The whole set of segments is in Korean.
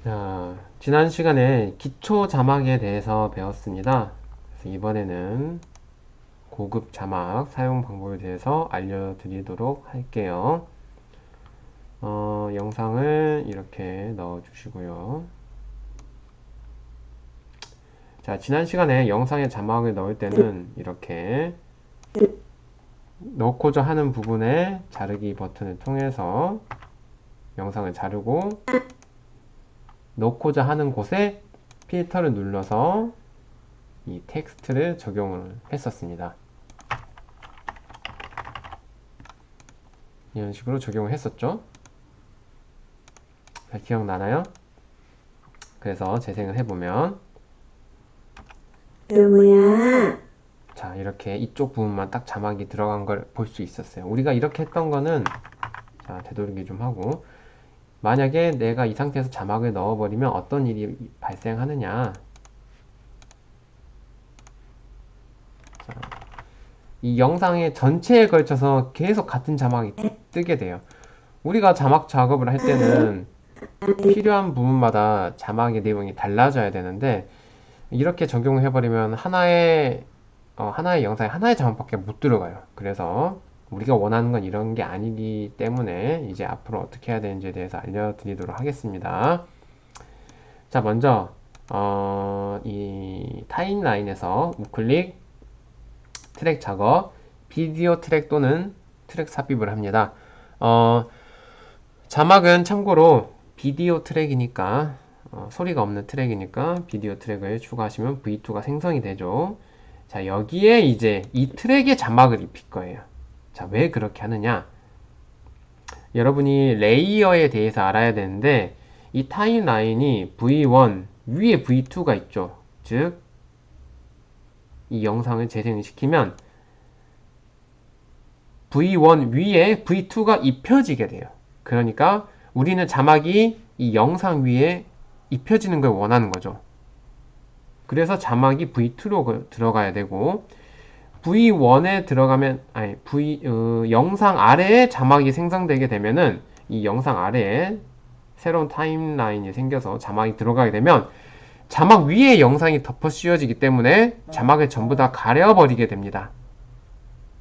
자, 지난 시간에 기초 자막에 대해서 배웠습니다. 그래서 이번에는 고급 자막 사용 방법에 대해서 알려드리도록 할게요. 영상을 이렇게 넣어주시고요. 자, 지난 시간에 영상에 자막을 넣을 때는 이렇게 넣고자 하는 부분에 자르기 버튼을 통해서 영상을 자르고 넣고자 하는 곳에 필터를 눌러서 이 텍스트를 적용을 했었습니다. 이런 식으로 적용을 했었죠. 잘 기억나나요? 그래서 재생을 해보면 뭐야? 자, 이렇게 이쪽 부분만 딱 자막이 들어간 걸 볼 수 있었어요. 우리가 이렇게 했던 거는 자, 되돌리기 좀 하고 만약에 내가 이 상태에서 자막을 넣어버리면 어떤 일이 발생하느냐, 자, 이 영상의 전체에 걸쳐서 계속 같은 자막이 뜨게 돼요. 우리가 자막 작업을 할 때는 필요한 부분마다 자막의 내용이 달라져야 되는데 이렇게 적용을 해버리면 하나의 영상에 하나의 자막밖에 못 들어가요. 그래서 우리가 원하는 건 이런 게 아니기 때문에 이제 앞으로 어떻게 해야 되는지에 대해서 알려드리도록 하겠습니다. 자, 먼저 이 타임라인에서 우클릭 트랙 작업, 비디오 트랙 또는 트랙 삽입을 합니다. 자막은 참고로 비디오 트랙이니까 소리가 없는 트랙이니까 비디오 트랙을 추가하시면 V2가 생성이 되죠. 자, 여기에 이제 이 트랙에 자막을 입힐 거예요. 자, 왜 그렇게 하느냐? 여러분이 레이어에 대해서 알아야 되는데 이 타임라인이 V1 위에 V2가 있죠. 즉, 이 영상을 재생을 시키면 V1 위에 V2가 입혀지게 돼요. 그러니까 우리는 자막이 이 영상 위에 입혀지는 걸 원하는 거죠. 그래서 자막이 V2로 들어가야 되고 V1에 들어가면 영상 아래에 자막이 생성되게 되면은 이 영상 아래에 새로운 타임라인이 생겨서 자막이 들어가게 되면 자막 위에 영상이 덮어 씌워지기 때문에 자막을 전부 다 가려버리게 됩니다.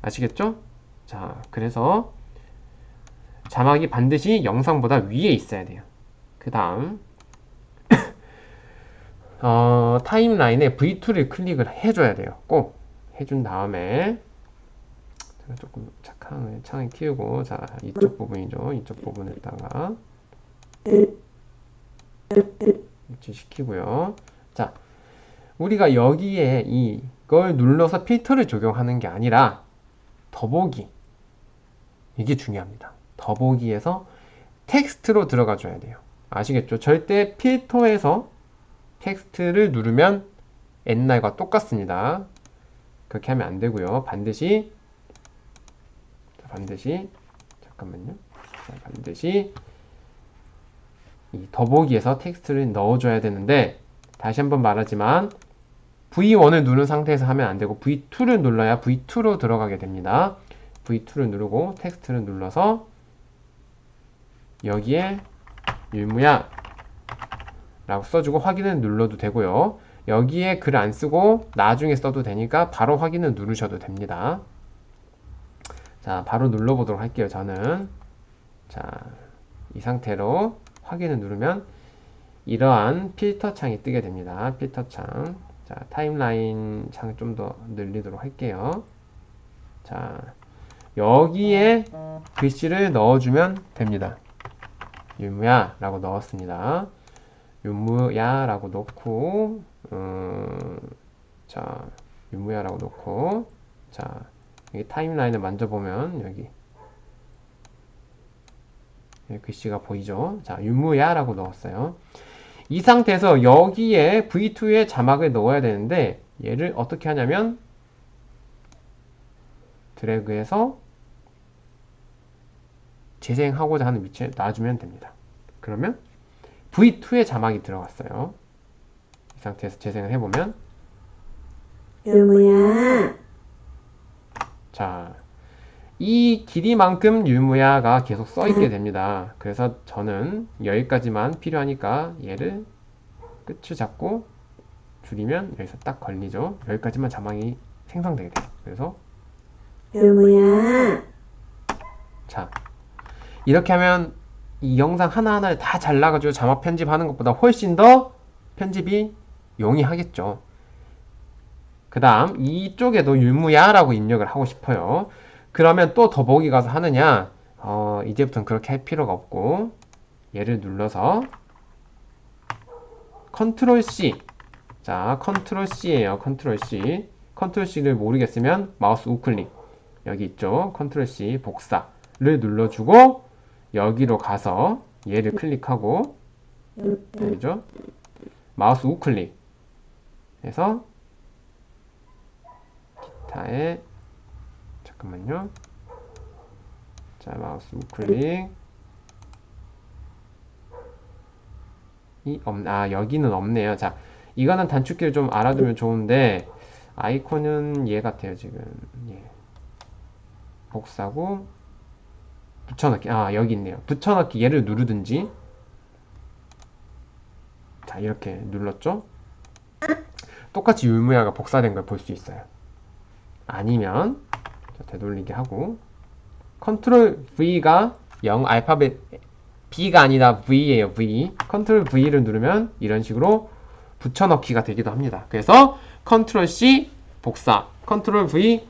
아시겠죠? 자, 그래서 자막이 반드시 영상보다 위에 있어야 돼요. 그 다음 타임라인에 V2를 클릭을 해줘야 돼요. 꼭 해준 다음에 제가 조금 착한 창을 키우고 자, 이쪽 부분이죠. 이쪽 부분에다가 위치시키고요. 자, 우리가 여기에 이걸 눌러서 필터를 적용하는 게 아니라 더보기, 이게 중요합니다. 더보기에서 텍스트로 들어가 줘야 돼요. 아시겠죠? 절대 필터에서 텍스트를 누르면 옛날과 똑같습니다. 그렇게 하면 안 되고요. 반드시 잠깐만요. 반드시 이 더보기에서 텍스트를 넣어줘야 되는데 다시 한번 말하지만 V1을 누른 상태에서 하면 안 되고 V2를 눌러야 V2로 들어가게 됩니다. V2를 누르고 텍스트를 눌러서 여기에 율무야 라고 써주고 확인을 눌러도 되고요. 여기에 글 안 쓰고 나중에 써도 되니까 바로 확인을 누르셔도 됩니다. 자, 바로 눌러보도록 할게요. 저는 자, 이 상태로 확인을 누르면 이러한 필터 창이 뜨게 됩니다. 필터 창. 자, 타임라인 창을 좀 더 늘리도록 할게요. 자, 여기에 글씨를 넣어주면 됩니다. 율무야 라고 넣었습니다. 율무야 라고 넣고 자, 율무야 라고 넣고 자, 여기 타임라인을 만져보면 여기 글씨가 보이죠? 자, 율무야 라고 넣었어요. 이 상태에서 여기에 V2에 자막을 넣어야 되는데 얘를 어떻게 하냐면 드래그해서 재생하고자 하는 위치에 놔주면 됩니다. 그러면 V2에 자막이 들어갔어요. 이 상태에서 재생을 해보면 뭐야? 자, 이 길이만큼 율무야가 계속 써 있게 됩니다. 그래서 저는 여기까지만 필요하니까 얘를 끝을 잡고 줄이면 여기서 딱 걸리죠. 여기까지만 자막이 생성되게 돼요. 그래서 율무야. 자, 이렇게 하면 이 영상 하나하나를 다 잘라가지고 자막 편집하는 것보다 훨씬 더 편집이 용이하겠죠. 그 다음 이쪽에도 율무야라고 입력을 하고 싶어요. 그러면 또 더보기 가서 하느냐? 이제부터는 그렇게 할 필요가 없고 얘를 눌러서 컨트롤 C. 자, 컨트롤 C예요. 컨트롤 C. 컨트롤 C를 모르겠으면 마우스 우클릭 여기 있죠. 컨트롤 C 복사를 눌러주고 여기로 가서 얘를 클릭하고 여기죠. 마우스 우클릭 해서 기타에 잠깐만요. 자, 마우스 우클릭 여기는 없네요. 자, 이거는 단축키를 좀 알아두면 좋은데 아이콘은 얘 같아요. 지금 예. 복사고 붙여넣기. 여기 있네요. 붙여넣기 얘를 누르든지 자, 이렇게 눌렀죠. 똑같이 율무야가 복사된 걸 볼 수 있어요. 아니면 자, 되돌리기 하고 컨트롤 V가 0 알파벳 B가 아니라 V예요. V. 컨트롤 V를 누르면 이런 식으로 붙여넣기가 되기도 합니다. 그래서 컨트롤 C 복사, 컨트롤 V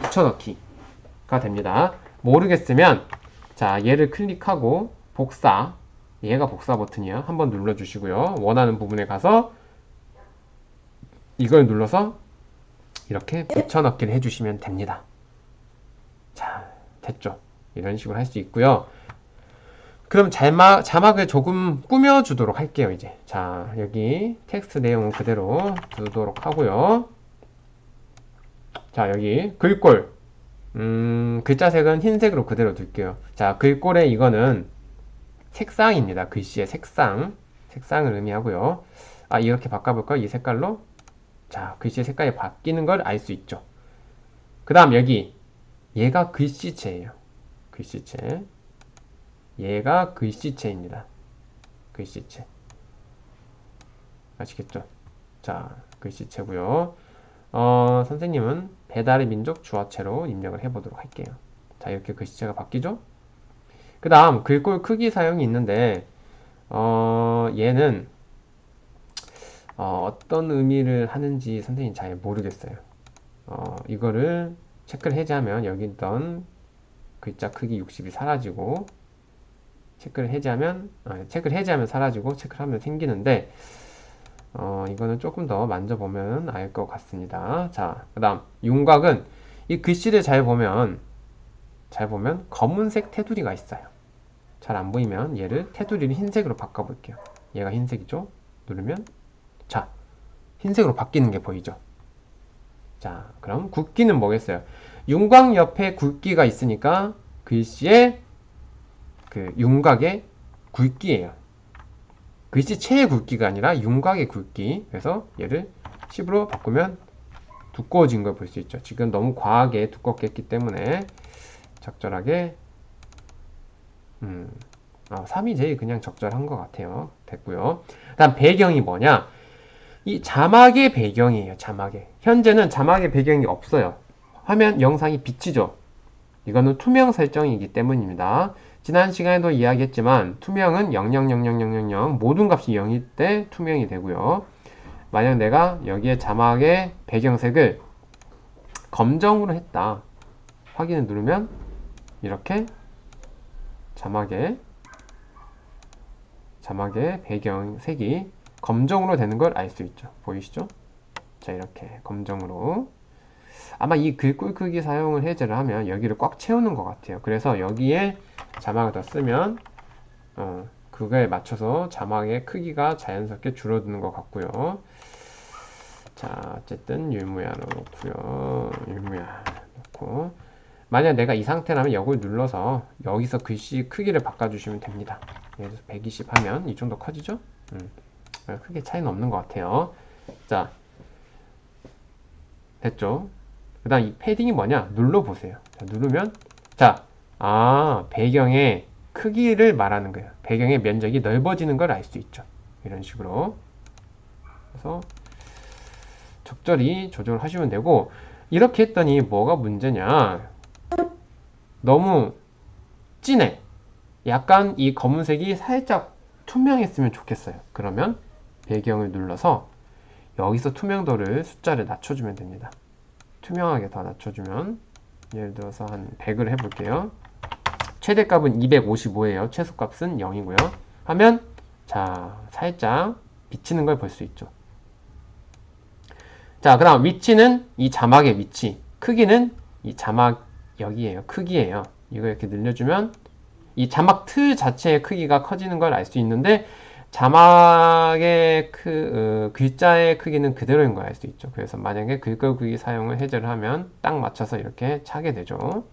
붙여넣기가 됩니다. 모르겠으면 자, 얘를 클릭하고 복사, 얘가 복사 버튼이야. 한번 눌러주시고요. 원하는 부분에 가서 이걸 눌러서 이렇게 붙여넣기를 해주시면 됩니다. 자, 됐죠? 이런 식으로 할 수 있고요. 그럼 자막을 조금 꾸며주도록 할게요. 이제 자, 여기 텍스트 내용은 그대로 두도록 하고요. 자, 여기 글꼴 글자색은 흰색으로 그대로 둘게요. 자, 글꼴에 이거는 색상입니다. 글씨의 색상을 의미하고요. 이렇게 바꿔볼까? 이 색깔로. 자, 글씨의 색깔이 바뀌는 걸 알 수 있죠. 그 다음 여기 얘가 글씨체예요. 글씨체. 얘가 글씨체입니다. 글씨체. 아시겠죠? 자, 글씨체고요. 선생님은 배달의 민족 주어체로 입력을 해보도록 할게요. 자, 이렇게 글씨체가 바뀌죠? 그 다음 글꼴 크기 사용이 있는데 얘는 어떤 의미를 하는지 선생님이 잘 모르겠어요. 이거를 체크를 해제하면 여기 있던 글자 크기 60이 사라지고 체크를 해제하면 사라지고 체크를 하면 생기는데 이거는 조금 더 만져보면 알 것 같습니다. 자, 그 다음 윤곽은 이 글씨를 잘 보면 검은색 테두리가 있어요. 잘 안 보이면 얘를 테두리를 흰색으로 바꿔볼게요. 얘가 흰색이죠? 누르면 자, 흰색으로 바뀌는 게 보이죠? 자, 그럼 굵기는 뭐겠어요? 윤곽 옆에 굵기가 있으니까 글씨의 그 윤곽의 굵기예요. 글씨체의 굵기가 아니라 윤곽의 굵기. 그래서 얘를 10으로 바꾸면 두꺼워진 걸 볼 수 있죠. 지금 너무 과하게 두껍게 했기 때문에 적절하게 3이 제일 그냥 적절한 것 같아요. 됐고요. 다음 배경이 뭐냐? 이 자막의 배경이에요. 자막의. 현재는 자막의 배경이 없어요. 화면 영상이 비치죠. 이거는 투명 설정이기 때문입니다. 지난 시간에도 이야기했지만 투명은 0000000 모든 값이 0일 때 투명이 되고요. 만약 내가 여기에 자막의 배경색을 검정으로 했다. 확인을 누르면 이렇게 자막의 배경색이 검정으로 되는 걸 알 수 있죠. 보이시죠? 자, 이렇게 검정으로. 아마 이 글꼴 크기 사용을 해제를 하면 여기를 꽉 채우는 것 같아요. 그래서 여기에 자막을 더 쓰면 그거에 맞춰서 자막의 크기가 자연스럽게 줄어드는 것 같고요. 자, 어쨌든 율무야로 놓고요. 율무야 놓고 만약 내가 이 상태라면 이걸 눌러서 여기서 글씨 크기를 바꿔주시면 됩니다. 예를 들어서 120 하면 이 정도 커지죠? 크게 차이는 없는 것 같아요. 자, 됐죠? 그 다음 이 패딩이 뭐냐? 눌러보세요. 자, 누르면 자, 배경의 크기를 말하는 거예요. 배경의 면적이 넓어지는 걸 알 수 있죠. 이런 식으로. 그래서 적절히 조절을 하시면 되고, 이렇게 했더니 뭐가 문제냐. 너무 진해. 약간 이 검은색이 살짝 투명했으면 좋겠어요. 그러면 배경을 눌러서 여기서 투명도를 숫자를 낮춰주면 됩니다. 투명하게 더 낮춰주면, 예를 들어서 한 100을 해볼게요. 최대값은 255예요. 최소값은 0이고요. 하면 자, 살짝 비치는 걸 볼 수 있죠. 자, 그다음 위치는 이 자막의 위치, 크기는 이 자막 여기에요. 크기예요. 이거 이렇게 늘려주면 이 자막 틀 자체의 크기가 커지는 걸 알 수 있는데, 자막의 글자의 크기는 그대로인 걸 알 수 있죠. 그래서 만약에 글꼴 크기 사용을 해제를 하면 딱 맞춰서 이렇게 차게 되죠.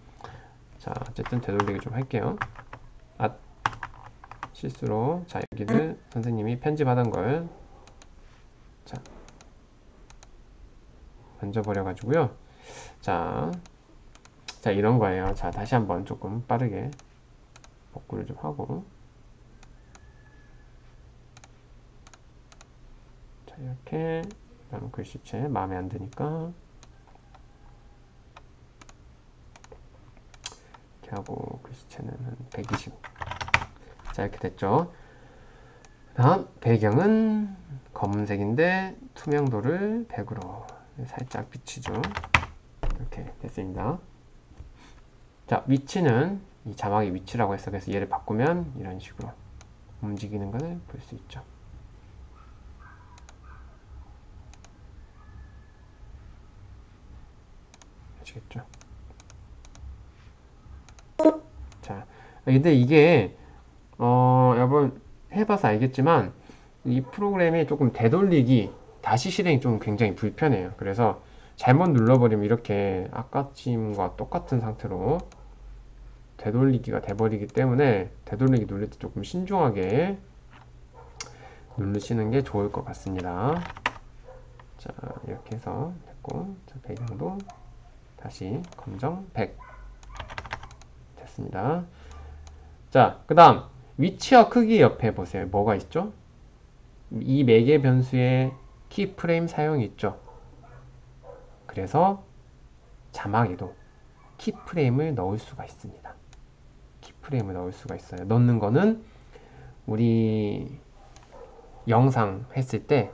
자, 어쨌든 되돌리기 좀 할게요. 실수로. 자, 여기를 선생님이 편집하던 걸, 자, 만져버려 가지고요. 자, 이런 거예요. 자, 다시 한번 조금 빠르게 복구를 좀 하고, 자, 이렇게. 그다음 글씨체 마음에 안 드니까 이렇게 하고, 글씨체는 한 120. 자, 이렇게 됐죠. 다음 배경은 검은색인데 투명도를 100으로 살짝 비치죠. 이렇게 됐습니다. 자, 위치는 이 자막의 위치라고 해서, 그래서 얘를 바꾸면 이런 식으로 움직이는 것을 볼 수 있죠. 아시겠죠? 자, 근데 이게 여러분 해봐서 알겠지만 이 프로그램이 조금 되돌리기, 다시 실행이 좀 굉장히 불편해요. 그래서 잘못 눌러버리면 이렇게 아까쯤과 똑같은 상태로 되돌리기가 돼버리기 때문에, 되돌리기 누를 때 조금 신중하게 누르시는 게 좋을 것 같습니다. 자, 이렇게 해서 됐고, 자, 배경도 다시 검정 100 됐습니다. 자, 그 다음 위치와 크기 옆에 보세요. 뭐가 있죠? 이 매개 변수에 키프레임 사용이 있죠. 그래서 자막에도 키프레임을 넣을 수가 있습니다. 키프레임을 넣을 수가 있어요. 넣는 거는 우리 영상 했을 때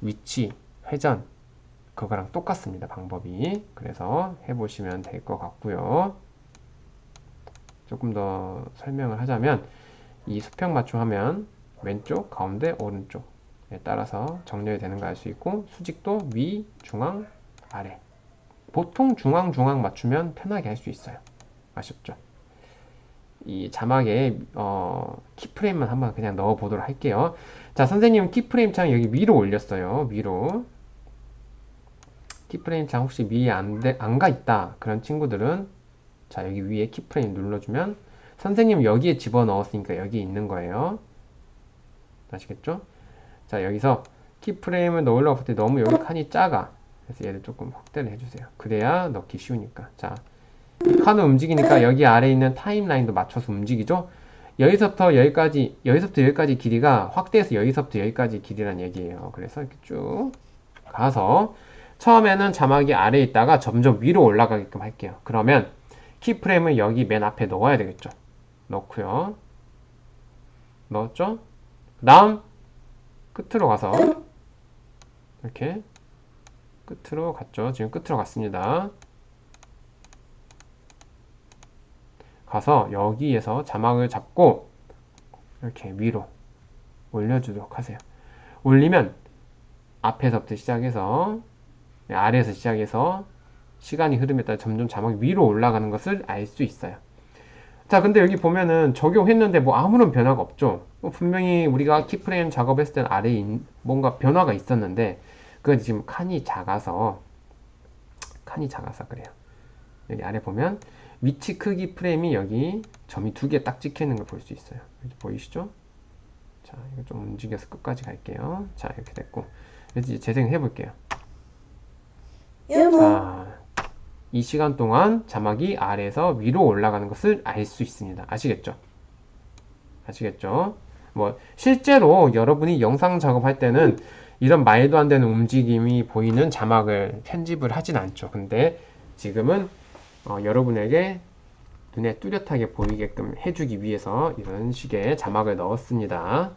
위치, 회전, 그거랑 똑같습니다. 방법이. 그래서 해보시면 될 것 같고요. 조금 더 설명을 하자면, 이 수평 맞춤하면 왼쪽, 가운데, 오른쪽에 따라서 정렬이 되는 거 알 수 있고, 수직도 위, 중앙, 아래. 보통 중앙 맞추면 편하게 할 수 있어요. 아쉽죠? 이 자막에 키프레임만 한번 그냥 넣어 보도록 할게요. 자, 선생님은 키프레임 창 여기 위로 올렸어요. 위로. 키프레임 창 혹시 위에 안 가 있다 그런 친구들은, 자, 여기 위에 키프레임 눌러주면 선생님 여기에 집어넣었으니까 여기 있는 거예요. 아시겠죠? 자, 여기서 키프레임을 넣으려고 할 때 너무 여기 칸이 작아. 그래서 얘를 조금 확대를 해주세요. 그래야 넣기 쉬우니까. 자, 칸을 움직이니까 여기 아래에 있는 타임라인도 맞춰서 움직이죠? 여기서부터 여기까지 길이가 확대해서 여기서부터 여기까지 길이란 얘기예요. 그래서 이렇게 쭉 가서 처음에는 자막이 아래에 있다가 점점 위로 올라가게끔 할게요. 그러면 키프레임을 여기 맨 앞에 넣어야 되겠죠. 넣고요. 넣었죠? 그 다음 끝으로 가서 이렇게 끝으로 갔죠. 지금 끝으로 갔습니다. 가서 여기에서 자막을 잡고 이렇게 위로 올려주도록 하세요. 올리면 앞에서부터 시작해서 아래에서 시작해서 시간이 흐름에 따라 점점 자막이 위로 올라가는 것을 알 수 있어요. 자, 근데 여기 보면은 적용했는데 뭐 아무런 변화가 없죠. 분명히 우리가 키프레임 작업했을 때는 아래에 뭔가 변화가 있었는데, 그건 지금 칸이 작아서 그래요. 여기 아래 보면 위치 크기 프레임이 여기 점이 2개 딱 찍혀 있는 걸 볼 수 있어요. 여기 보이시죠? 자, 이거 좀 움직여서 끝까지 갈게요. 자, 이렇게 됐고, 이제 재생해 볼게요. 자, 이 시간 동안 자막이 아래에서 위로 올라가는 것을 알 수 있습니다. 아시겠죠? 아시겠죠? 뭐 실제로 여러분이 영상 작업할 때는 이런 말도 안 되는 움직임이 보이는 자막을 편집을 하진 않죠. 근데 지금은 여러분에게 눈에 뚜렷하게 보이게끔 해주기 위해서 이런 식의 자막을 넣었습니다.